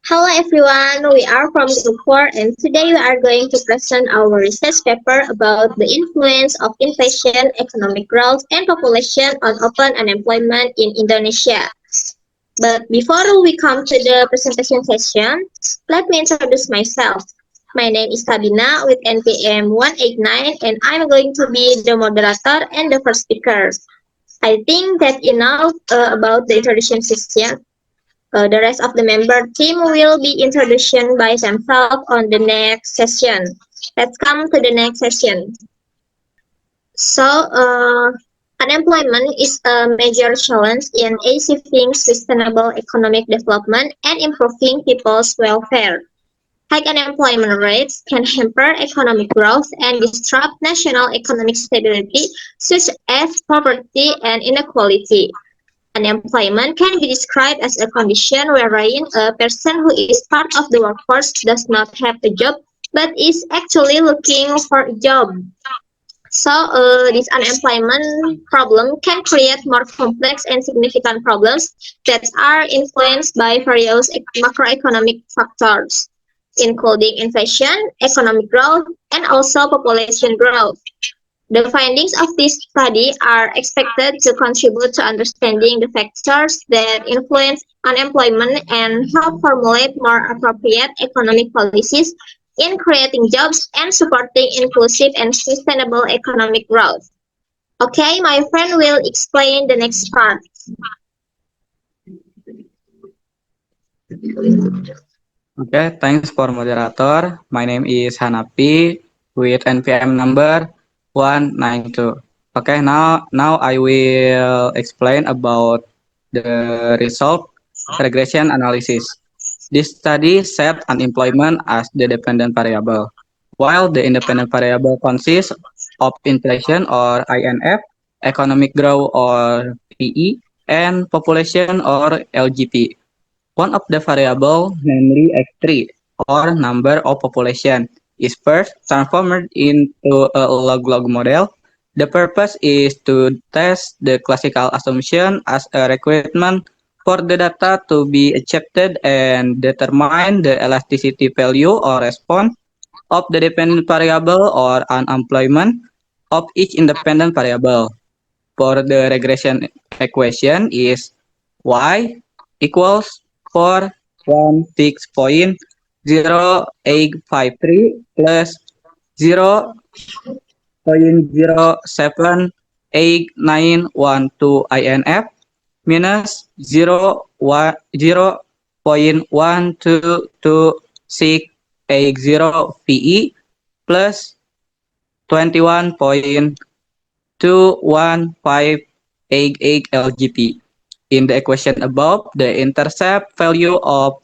Hello everyone, we are from Group 4 and today we are going to present our research paper about the influence of inflation, economic growth, and population on open unemployment in Indonesia. But before we come to the presentation session, let me introduce myself. My name is Sabina with NPM 189 and I'm going to be the moderator and the first speaker. I think that enough about the introduction session. The rest of the member team will be introduced by themselves on the next session. Let's come to the next session. So, unemployment is a major challenge in achieving sustainable economic development and improving people's welfare. High unemployment rates can hamper economic growth and disrupt national economic stability, such as poverty and inequality. Unemployment can be described as a condition wherein a person who is part of the workforce does not have a job but is actually looking for a job. So, this unemployment problem can create more complex and significant problems that are influenced by various macroeconomic factors, including inflation, economic growth, and also population growth. The findings of this study are expected to contribute to understanding the factors that influence unemployment and help formulate more appropriate economic policies in creating jobs and supporting inclusive and sustainable economic growth. Okay, my friend will explain the next part. Okay, thanks for moderator. My name is Hanapi with NPM number 192. Okay, now I will explain about the result regression analysis. This study set unemployment as the dependent variable, while the independent variable consists of inflation or INF, economic growth or PE, and population or LGP. One of the variable, namely X3, or number of population, is first transformed into a log-log model. The purpose is to test the classical assumption as a requirement for the data to be accepted and determine the elasticity value or response of the dependent variable or unemployment of each independent variable. For the regression equation is y equals 416.0853 plus 0.078912 INF minus 0.12260 PE plus 21.2158 LGP. In the equation above, the intercept value of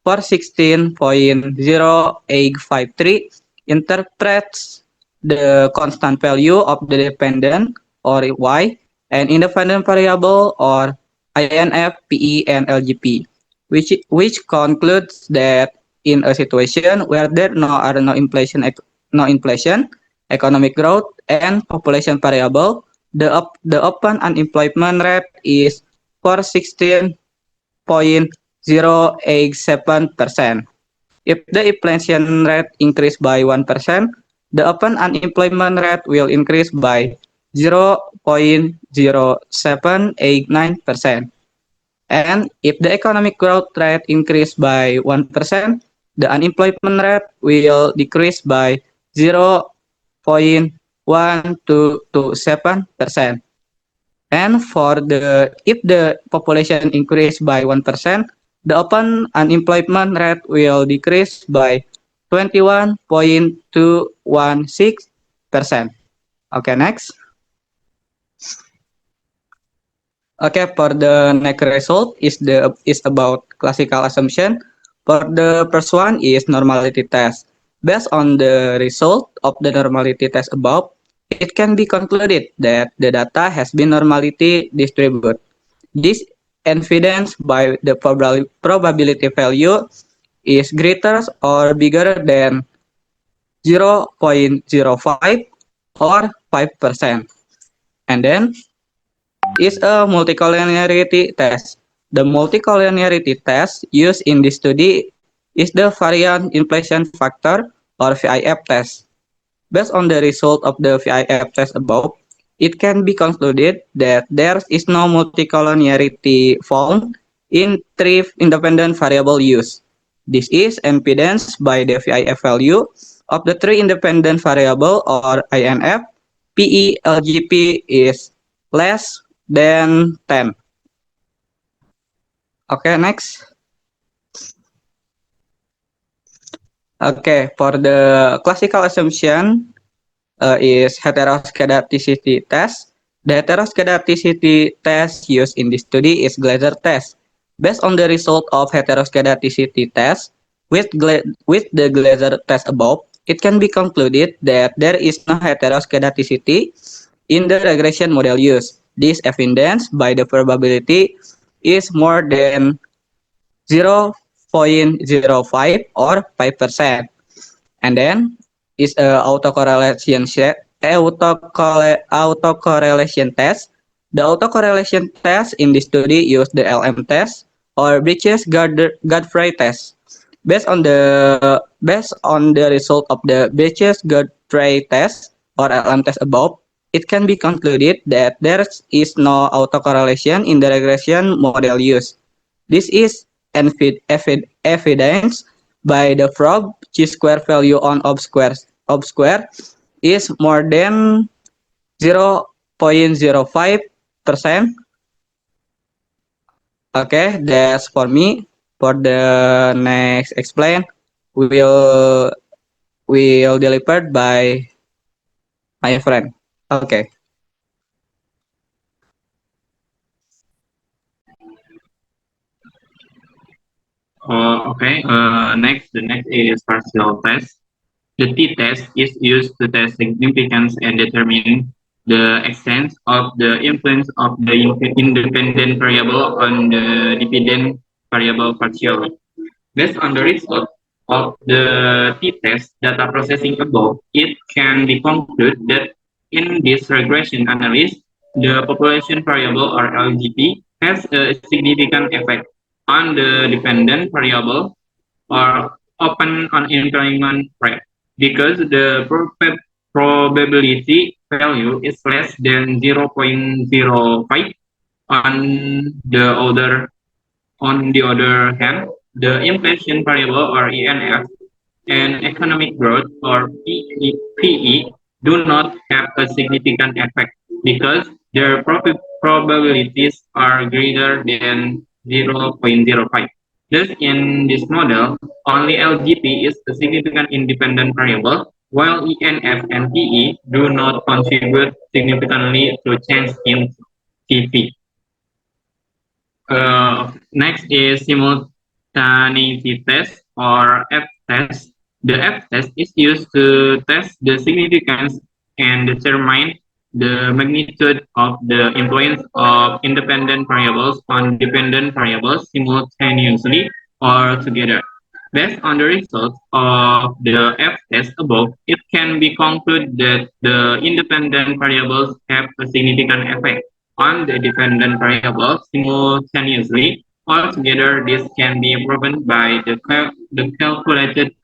416.0853 interprets the constant value of the dependent or y and independent variable or INF, PE, and LGP, which concludes that in a situation where there are no inflation, economic growth, and population variable, the open unemployment rate is 416.087%. If the inflation rate increase by 1%, the open unemployment rate will increase by 0.0789%. And if the economic growth rate increase by 1%, the unemployment rate will decrease by 0.1227%. And for the if the population increase by 1%, the open unemployment rate will decrease by 21.216%. Okay, next. Okay, for the next result is about classical assumption. For the first one is normality test. Based on the result of the normality test above, it can be concluded that the data has been normality distributed. This evidenced by the probability value is greater or bigger than 0.05 or 5%. And then is a multicollinearity test. The multicollinearity test used in this study is the variant inflation factor or VIF test. Based on the result of the VIF test above, it can be concluded that there is no multicollinearity found in three independent variable used. This is evidenced by the VIF value of the three independent variable or INF. PE LGP is less than 10. Okay, next. Okay, for the classical assumption, is heteroscedasticity test. The heteroscedasticity test used in this study is Glaser test. Based on the result of heteroscedasticity test with the Glaser test above, it can be concluded that there is no heteroscedasticity in the regression model used. This evidence by the probability is more than 0.05 or 5%. And then is a autocorrelation test. The autocorrelation test in this study use the LM test or Bridges Godfrey test. Based on the result of the Bridges Godfrey test or LM test above, it can be concluded that there is no autocorrelation in the regression model used. This is evidence by the frog chi-square value on of square is more than 0.05%. Okay, that's for me. For the next explain, we will delivered by my friend. Okay. Next, the next is partial test. The t-test is used to test significance and determine the extent of the influence of the independent variable on the dependent variable partially. Based on the result of the t-test data processing above, it can be concluded that in this regression analysis, the population variable or LGP has a significant effect on the dependent variable or open unemployment rate because the probability value is less than 0.05. On the other hand, the inflation variable or ENF and economic growth or PE do not have a significant effect because their probabilities are greater than 0.05. Thus, in this model, only LGP is a significant independent variable, while ENF and PE do not contribute significantly to change in TP. Next is simultaneity test or F test. The F test is used to test the significance and determine the magnitude of the influence of independent variables on dependent variables simultaneously or together. Based on the results of the F test above, it can be concluded that the independent variables have a significant effect on the dependent variables simultaneously. Altogether, this can be proven by the calculated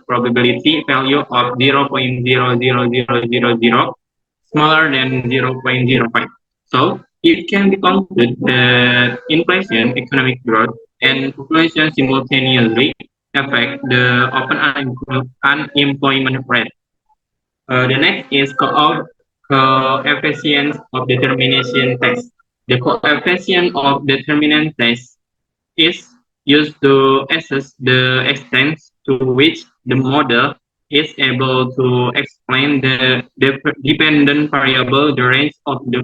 probability value of 0.00000 smaller than 0.05. So it can be concluded that inflation, economic growth, and population simultaneously affect the open unemployment rate. The next is coefficient of determination test. The coefficient of determinant test is used to assess the extent to which the model is able to explain the dependent variable, the range of the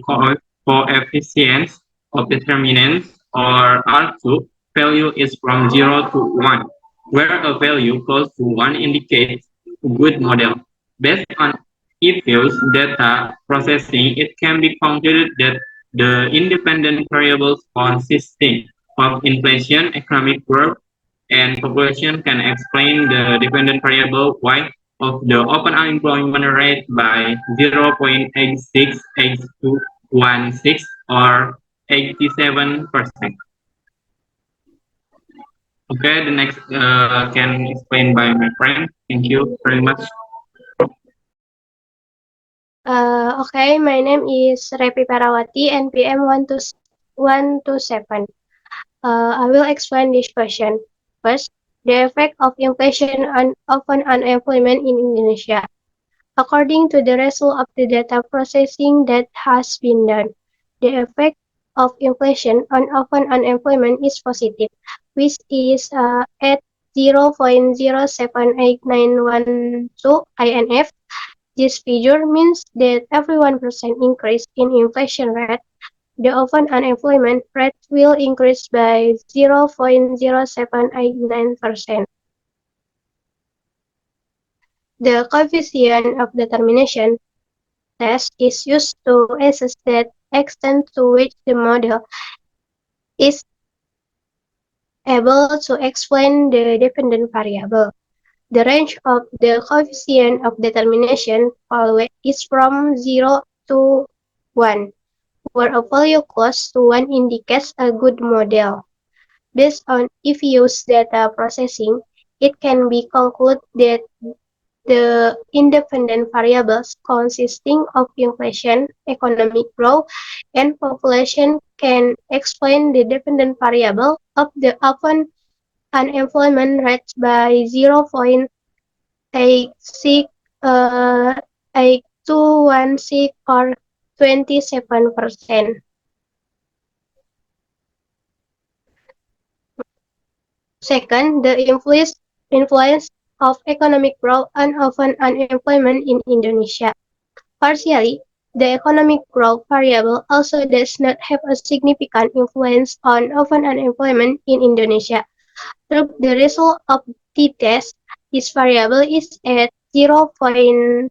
coefficients of determinants or R2 value is from 0 to 1, where a value close to 1 indicates a good model. Based on EFU's data processing, it can be concluded that the independent variables consisting of inflation, economic growth, and population can explain the dependent variable y of the open unemployment rate by 0.868216 or 87%. Okay, the next can explain by my friend. Thank you very much. Okay, my name is Repi Parawati, NPM 127. I will explain this question. First, the effect of inflation on unemployment in Indonesia. According to the result of the data processing that has been done, the effect of inflation on open unemployment is positive, which is at 0.078912 INF. This figure means that every 1% increase in inflation rate, the open unemployment rate will increase by 0.0789%. The coefficient of determination test is used to assess the extent to which the model is able to explain the dependent variable. The range of the coefficient of determination always is from 0 to 1, where a value close to 1 indicates a good model. Based on if-use data processing, it can be concluded that the independent variables consisting of inflation, economic growth, and population can explain the dependent variable of the open unemployment rate by 0.8216 or 27%. Second, the influence of economic growth and open unemployment in Indonesia. Partially, the economic growth variable also does not have a significant influence on open unemployment in Indonesia. Through the result of the test, this variable is at 0.1655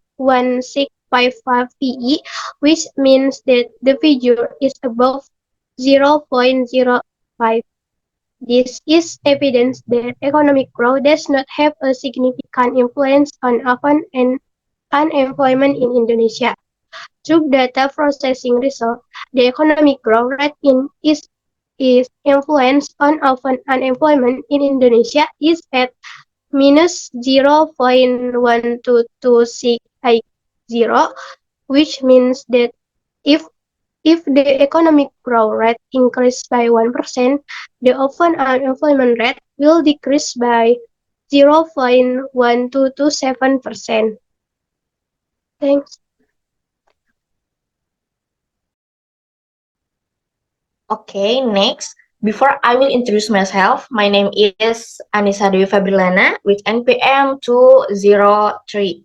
PE, which means that the figure is above 0.05. This is evidence that economic growth does not have a significant influence on open and unemployment in Indonesia. Through data processing result, the economic growth rate is influence on open unemployment in Indonesia is at minus 0.12260, which means that if the economic growth rate increased by 1%, the open unemployment rate will decrease by 0.1227%. Thanks. Okay, next. Before I will introduce myself, my name is Anissa Dewi Fabrilana with NPM 203.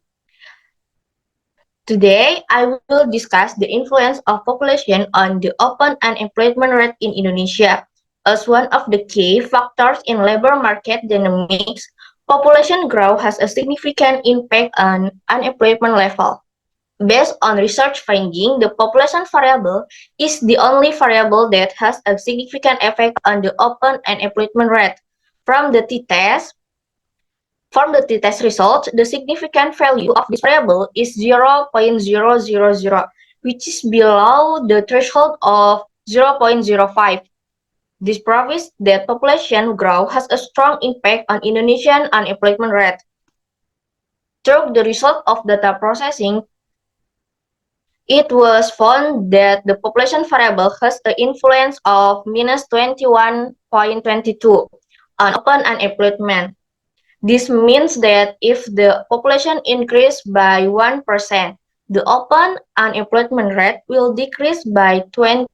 Today, I will discuss the influence of population on the open unemployment rate in Indonesia. As one of the key factors in labor market dynamics, population growth has a significant impact on unemployment level. Based on research finding, the population variable is the only variable that has a significant effect on the open unemployment rate. From the t-test result, the significant value of this variable is 0.000, which is below the threshold of 0.05. This proves that population growth has a strong impact on Indonesian unemployment rate. Through the result of data processing, it was found that the population variable has an influence of minus 21.22 on open unemployment. This means that if the population increased by 1%, the open unemployment rate will decrease by 20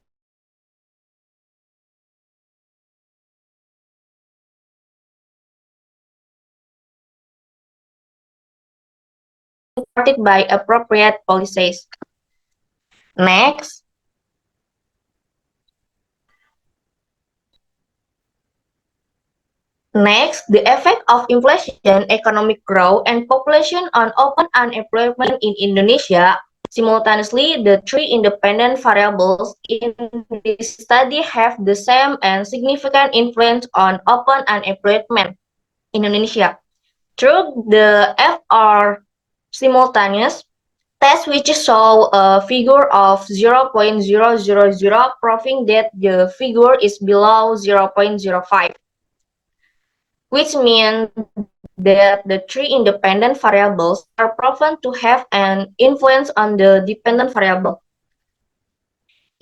supported by appropriate policies. Next, the effect of inflation, economic growth, and population on open unemployment in Indonesia. Simultaneously, the three independent variables in this study have the same and significant influence on open unemployment in Indonesia. Through the FR simultaneous test, which show a figure of 0.000, proving that the figure is below 0.05. which means that the three independent variables are proven to have an influence on the dependent variable.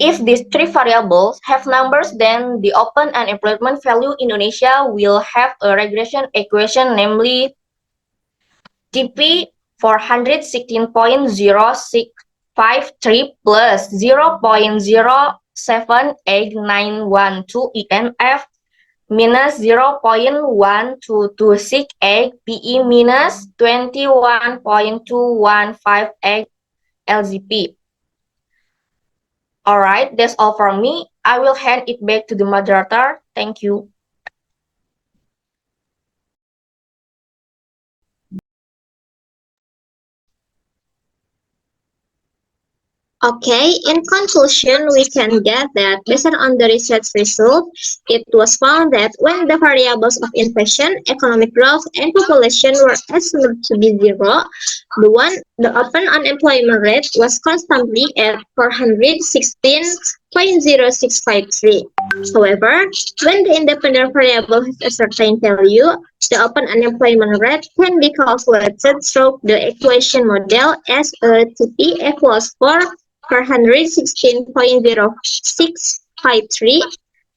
If these three variables have numbers, then the open unemployment value in Indonesia will have a regression equation, namely TP 416.0653 plus 0.07891 ENF minus 0.1226 PE minus 21.215 LZP. Alright, that's all from me. I will hand it back to the moderator. Thank you. Okay, in conclusion, we can get that based on the research result, it was found that when the variables of inflation, economic growth, and population were assumed to be zero, the open unemployment rate was constantly at 416.0653. However, when the independent variable has a certain value, the open unemployment rate can be calculated through the equation model as a TP equals 416.0653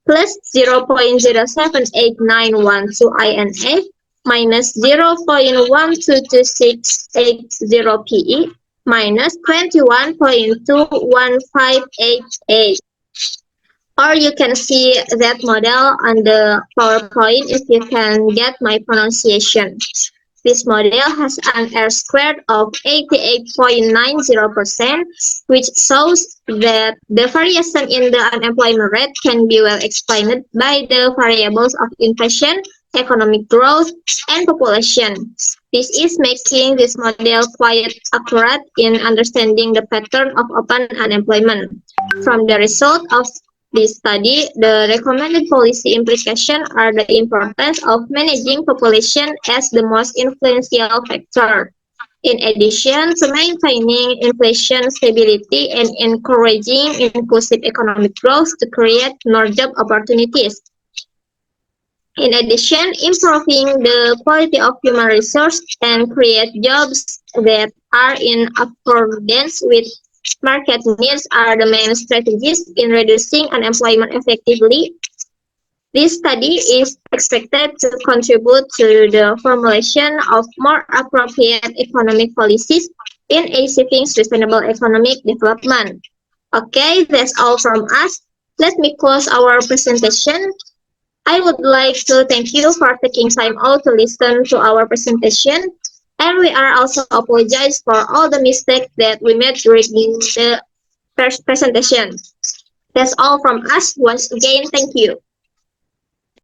plus 0.07891 INF minus 0.122680 PE minus 21.21588. Or you can see that model on the PowerPoint if you can get my pronunciation. This model has an R squared of 88.90%, which shows that the variation in the unemployment rate can be well explained by the variables of inflation, economic growth, and population. This is making this model quite accurate in understanding the pattern of open unemployment. From the result of this study, the recommended policy implications are the importance of managing population as the most influential factor. In addition to maintaining inflation stability and encouraging inclusive economic growth to create more job opportunities. In addition, improving the quality of human resource and create jobs that are in accordance with market needs are the main strategies in reducing unemployment effectively. This study is expected to contribute to the formulation of more appropriate economic policies in achieving sustainable economic development. Okay, that's all from us. Let me close our presentation. I would like to thank you for taking time out to listen to our presentation. And we are also apologize for all the mistakes that we made during the first presentation. That's all from us. Once again, thank you.